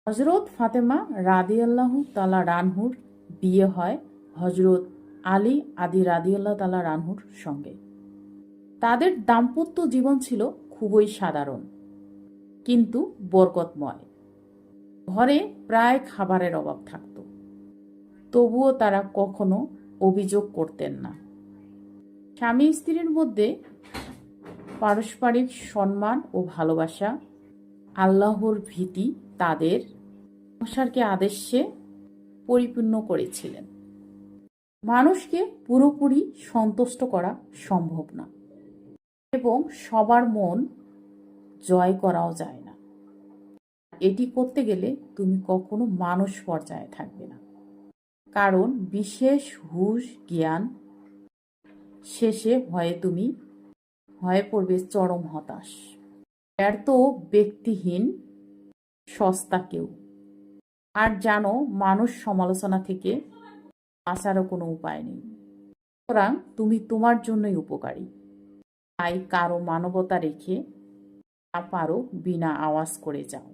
হজরত ফাতেমা রাদিয়াল্লাহু তাআলা আনহুর বিয়ে হয় হজরত আলী রাদিয়াল্লাহু তাআলা আনহুর সঙ্গে। তাদের দাম্পত্য জীবন ছিল খুবই সাধারণ কিন্তু বরকতময়। ঘরে প্রায় খাবারের অভাব থাকত, তবুও তারা কখনো অভিযোগ করতেন না। স্বামী স্ত্রীর মধ্যে পারস্পরিক সম্মান ও ভালোবাসা, আল্লাহর ভীতি তাদের সংসারকে আদর্শে পরিপূর্ণ করেছিলেন। মানুষকে পুরোপুরি সন্তুষ্ট করা সম্ভব না এবং সবার মন জয় করাও যায় না। এটি করতে গেলে তুমি কখনো মানুষ পর্যায়ে থাকবে না, কারণ বিশেষ হুঁশ জ্ঞান শেষে তুমি হয়ে পড়বে চরম হতাশ, ব্যর্থ, ব্যক্তিহীন, সস্তা কেউ। আর জানো, মানুষ সমালোচনা থেকে বাঁচারও কোনো উপায় নেই। সুতরাং তুমি তোমার জন্যই উপকারী, তাই কারো মানবতা রেখে যা পারো বিনা আওয়াজ করে যাও।